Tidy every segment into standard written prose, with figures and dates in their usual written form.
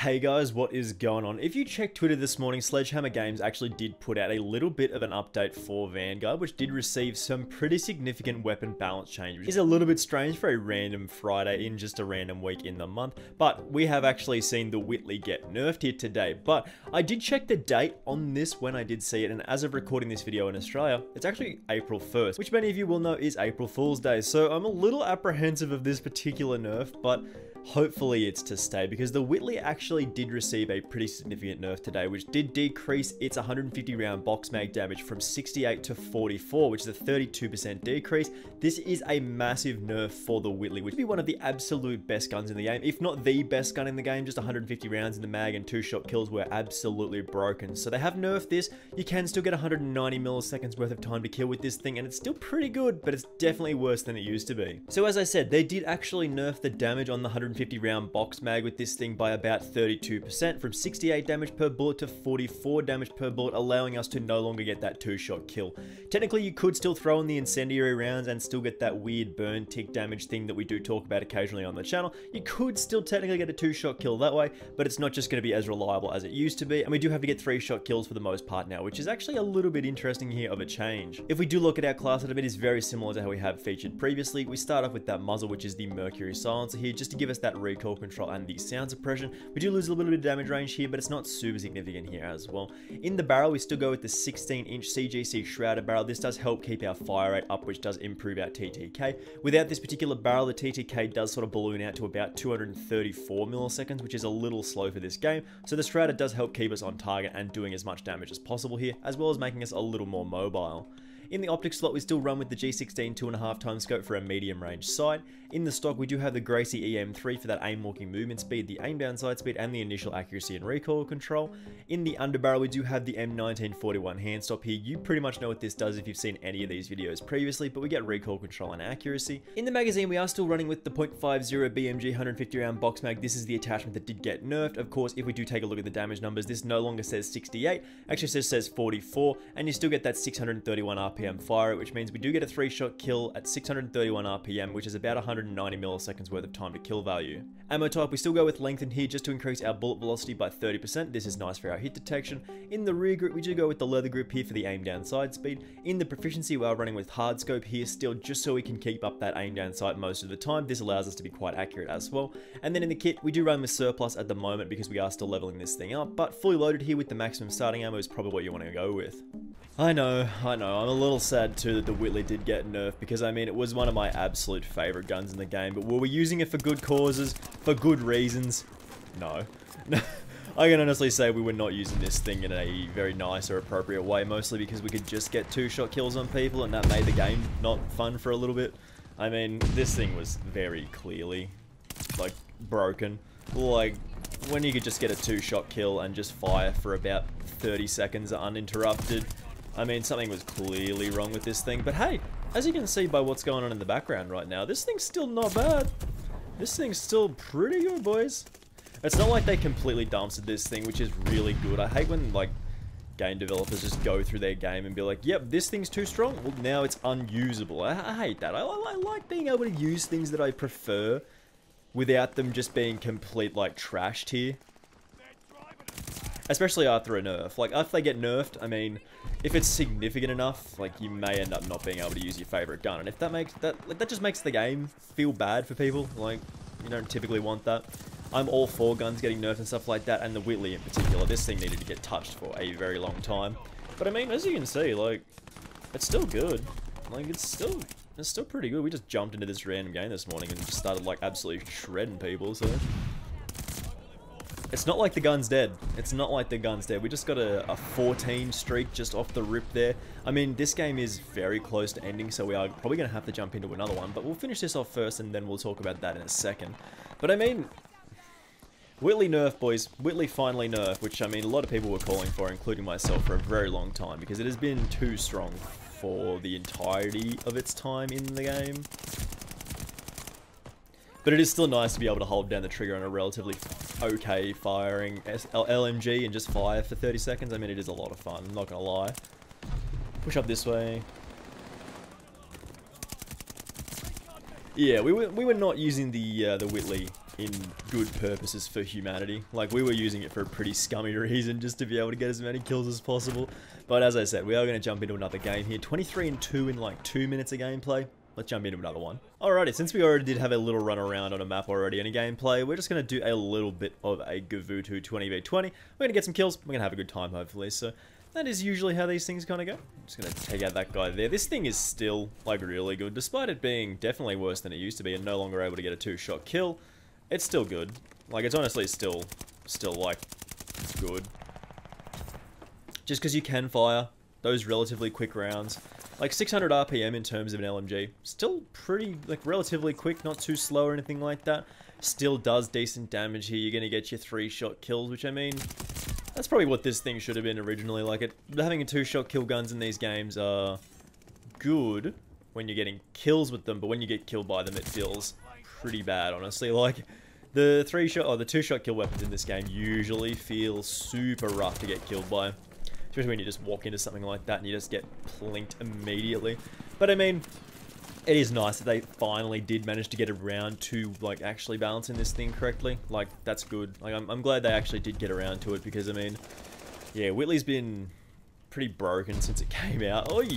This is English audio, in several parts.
Hey guys, what is going on? If you checked Twitter this morning, Sledgehammer Games actually did put out a little bit of an update for Vanguard, which did receive some pretty significant weapon balance change, which is a little bit strange for a random Friday in just a random week in the month, but we have actually seen the Whitley get nerfed here today. But I did check the date on this when I did see it, and as of recording this video in Australia, it's actually April 1st, which many of you will know is April Fool's Day, so I'm a little apprehensive of this particular nerf, but hopefully it's to stay, because the Whitley actually did receive a pretty significant nerf today, which did decrease its 150 round box mag damage from 68 to 44, which is a 32% decrease. This is a massive nerf for the Whitley, which would be one of the absolute best guns in the game, if not the best gun in the game. Just 150 rounds in the mag and 2-shot kills were absolutely broken. So they have nerfed this. You can still get 190 milliseconds worth of time to kill with this thing, and it's still pretty good, but it's definitely worse than it used to be. So as I said, they did actually nerf the damage on the 150 round box mag with this thing by about 32%, from 68 damage per bullet to 44 damage per bullet, allowing us to no longer get that 2-shot kill. Technically, you could still throw in the incendiary rounds and still get that weird burn tick damage thing that we do talk about occasionally on the channel. You could still technically get a 2-shot kill that way, but it's not just going to be as reliable as it used to be, and we do have to get 3-shot kills for the most part now, which is actually a little bit interesting here of a change. If we do look at our class setup, it is very similar to how we have featured previously. We start off with that muzzle, which is the Mercury silencer here, just to give us that recoil control and the sound suppression. We do lose a little bit of damage range here, but it's not super significant here as well. In the barrel, we still go with the 16-inch CGC shrouded barrel. This does help keep our fire rate up, which does improve our TTK. Without this particular barrel, the TTK does sort of balloon out to about 234 milliseconds, which is a little slow for this game. So the shrouded does help keep us on target and doing as much damage as possible here, as well as making us a little more mobile. In the optic slot, we still run with the G16 2.5x scope for a medium range sight. In the stock, we do have the Gracie EM3 for that aim walking movement speed, the aim down sight speed, and the initial accuracy and recoil control. In the underbarrel, we do have the M1941 hand stop here. You pretty much know what this does if you've seen any of these videos previously, but we get recoil control and accuracy. In the magazine, we are still running with the .50 BMG 150 round box mag. This is the attachment that did get nerfed. Of course, if we do take a look at the damage numbers, this no longer says 68, actually says 44, and you still get that 631 RPM fire, which means we do get a 3-shot kill at 631 RPM, which is about 190 milliseconds worth of time to kill value. Ammo type, we still go with lengthened here just to increase our bullet velocity by 30%. This is nice for our hit detection. In the rear grip, we do go with the leather grip here for the aim down sight speed. In the proficiency, we are running with hard scope here still, just so we can keep up that aim down sight most of the time. This allows us to be quite accurate as well. And then in the kit, we do run with surplus at the moment because we are still leveling this thing up, but fully loaded here with the maximum starting ammo is probably what you want to go with. I know, I'm a little sad too that the Whitley did get nerfed, because I mean, it was one of my absolute favorite guns in the game, but were we using it for good causes, for good reasons? No. I can honestly say we were not using this thing in a very nice or appropriate way, mostly because we could just get 2-shot kills on people, and that made the game not fun for a little bit. I mean, this thing was very clearly, like, broken. Like, when you could just get a 2-shot kill and just fire for about 30 seconds uninterrupted, I mean, something was clearly wrong with this thing. But hey, as you can see by what's going on in the background right now, this thing's still not bad. This thing's still pretty good, boys. It's not like they completely dumpstered this thing, which is really good. I hate when, like, game developers just go through their game and be like, yep, this thing's too strong. Well, now it's unusable. I hate that. I like being able to use things that I prefer without them just being complete, like, trashed here. Especially after a nerf. Like, after they get nerfed, I mean, if it's significant enough, like, you may end up not being able to use your favorite gun. And if that makes, that just makes the game feel bad for people. Like, you don't typically want that. I'm all for guns getting nerfed and stuff like that, and the Whitley in particular. This thing needed to get touched for a very long time. But I mean, as you can see, like, it's still good. Like, it's still pretty good. We just jumped into this random game this morning and just started, like, absolutely shredding people, so... It's not like the gun's dead. It's not like the gun's dead. We just got a 14 streak just off the rip there. I mean, this game is very close to ending, so we are probably going to have to jump into another one. But we'll finish this off first, and then we'll talk about that in a second. But I mean, Whitley nerf, boys. Whitley finally nerf, which I mean, a lot of people were calling for, including myself, for a very long time, because it has been too strong for the entirety of its time in the game. But it is still nice to be able to hold down the trigger on a relatively okay firing LMG and just fire for 30 seconds. I mean, it is a lot of fun, I'm not gonna lie. Push up this way. Yeah, we were not using the Whitley in good purposes for humanity. Like, we were using it for a pretty scummy reason, just to be able to get as many kills as possible. But as I said, we are going to jump into another game here. 23-2 in like 2 minutes of gameplay. Let's jump into another one. Alrighty, since we already did have a little run around on a map already in a gameplay, we're just going to do a little bit of a Gavutu 20v20. We're going to get some kills. We're going to have a good time, hopefully. So that is usually how these things kind of go. I'm just going to take out that guy there. This thing is still, like, really good. Despite it being definitely worse than it used to be and no longer able to get a 2-shot kill, it's still good. Like, it's honestly still like, it's good. Just because you can fire those relatively quick rounds. Like, 600 RPM in terms of an LMG. Still pretty, like, relatively quick, not too slow or anything like that. Still does decent damage here. You're going to get your 3-shot kills, which, I mean, that's probably what this thing should have been originally. Like, having a 2-shot kill guns in these games are good when you're getting kills with them, but when you get killed by them, it feels pretty bad, honestly. Like, the 3-shot or the 2-shot kill weapons in this game usually feel super rough to get killed by. Especially when you just walk into something like that and you just get plinked immediately. But I mean, it is nice that they finally did manage to get around to, like, actually balancing this thing correctly. Like, that's good. Like, I'm glad they actually did get around to it because, I mean, yeah, Whitley's been pretty broken since it came out. Oi!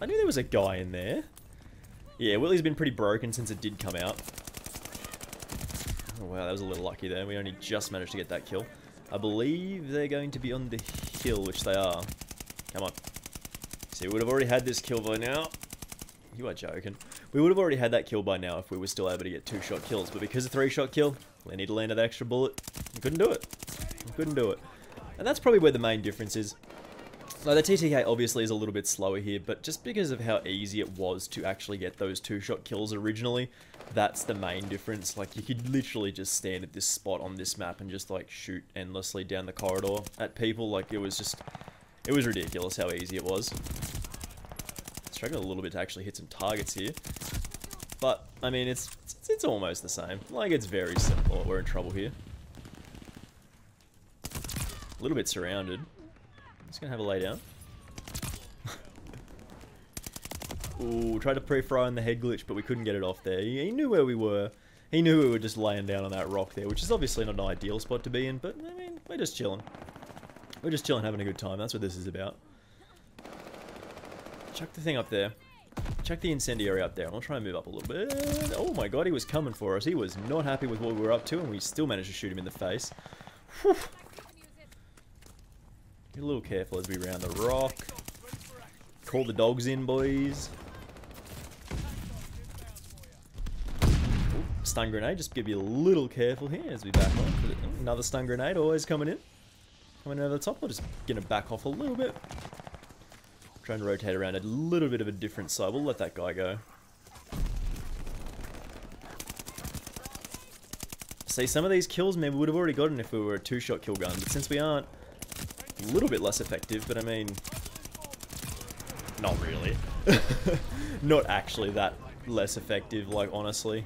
I knew there was a guy in there. Yeah, Whitley's been pretty broken since it did come out. Oh, wow, that was a little lucky there. We only just managed to get that kill. I believe they're going to be on the hill, which they are. Come on. See, we would have already had this kill by now. You are joking. We would have already had that kill by now if we were still able to get 2-shot kills. But because of 3-shot kill, we need to land that extra bullet. We couldn't do it. We couldn't do it. And that's probably where the main difference is. Like, the TTK obviously is a little bit slower here, but just because of how easy it was to actually get those 2-shot kills originally, that's the main difference. Like, you could literally just stand at this spot on this map and just, like, shoot endlessly down the corridor at people. Like, it was ridiculous how easy it was. Struggling a little bit to actually hit some targets here. But, I mean, it's almost the same. Like, it's very simple. We're in trouble here. A little bit surrounded. Just gonna have a lay down. Ooh, tried to pre-fry on the head glitch, but we couldn't get it off there. He knew where we were. He knew we were just laying down on that rock there, which is obviously not an ideal spot to be in, but, I mean, we're just chilling. We're just chilling, having a good time. That's what this is about. Chuck the thing up there. Chuck the incendiary up there. I'll try and move up a little bit. Oh my god, he was coming for us. He was not happy with what we were up to, and we still managed to shoot him in the face. Whew. Be a little careful as we round the rock. Call the dogs in, boys. Ooh, stun grenade. Just be a little careful here as we back off. Another stun grenade always coming in. Coming over the top. We're just going to back off a little bit. Trying to rotate around a little bit of a different side. We'll let that guy go. See, some of these kills maybe we would have already gotten if we were a 2-shot kill gun, but since we aren't, a little bit less effective, but I mean, not really. Not actually that less effective, like, honestly.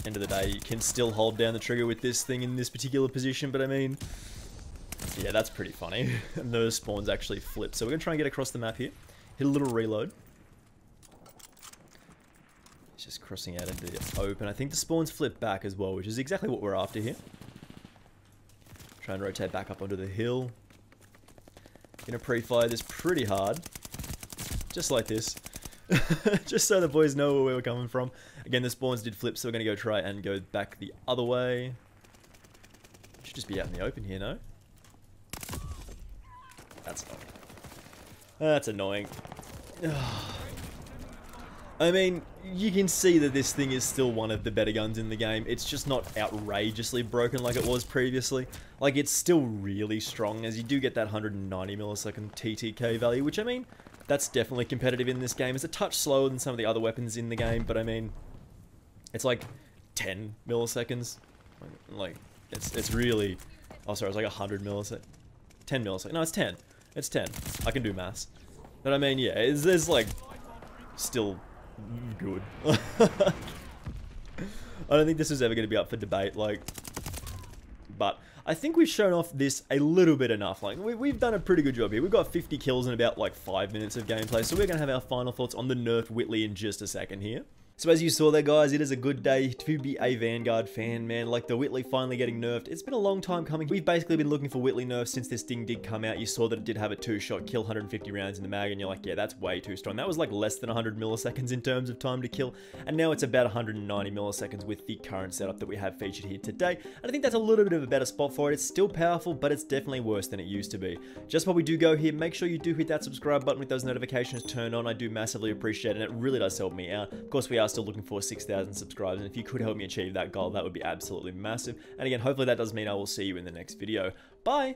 End of the day, you can still hold down the trigger with this thing in this particular position, but I mean, yeah, that's pretty funny. And those spawns actually flip. So we're going to try and get across the map here. Hit a little reload. It's just crossing out into the open. I think the spawns flip back as well, which is exactly what we're after here. Try and rotate back up onto the hill. Gonna pre-fire this pretty hard. Just like this. Just so the boys know where we're coming from. Again, the spawns did flip, so we're gonna go try and go back the other way. Should just be out in the open here, no? That's annoying. That's annoying. I mean, you can see that this thing is still one of the better guns in the game. It's just not outrageously broken like it was previously. Like, it's still really strong, as you do get that 190 millisecond TTK value, which, I mean, that's definitely competitive in this game. It's a touch slower than some of the other weapons in the game, but I mean, it's like 10 milliseconds. Like, it's really... Oh, sorry, it's like 100 milliseconds. 10 milliseconds. No, it's 10. It's 10. I can do maths. But I mean, yeah, there's like... Still... good. I don't think this is ever going to be up for debate, like, but I think we've shown off this a little bit enough. Like, we've done a pretty good job here. We've got 50 kills in about like 5 minutes of gameplay, so we're going to have our final thoughts on the nerfed Whitley in just a second here. So as you saw there, guys, it is a good day to be a Vanguard fan, man. Like, the Whitley finally getting nerfed. It's been a long time coming. We've basically been looking for Whitley nerfs since this thing did come out. You saw that it did have a 2-shot kill, 150 rounds in the mag, and you're like, yeah, that's way too strong. That was like less than 100 milliseconds in terms of time to kill, and now it's about 190 milliseconds with the current setup that we have featured here today. And I think that's a little bit of a better spot for it. It's still powerful, but it's definitely worse than it used to be. Just while we do go here, make sure you do hit that subscribe button with those notifications turned on. I do massively appreciate it, and it really does help me out. Of course, we are still looking for 6,000 subscribers, and if you could help me achieve that goal, that would be absolutely massive. And again, hopefully that does mean I will see you in the next video. Bye!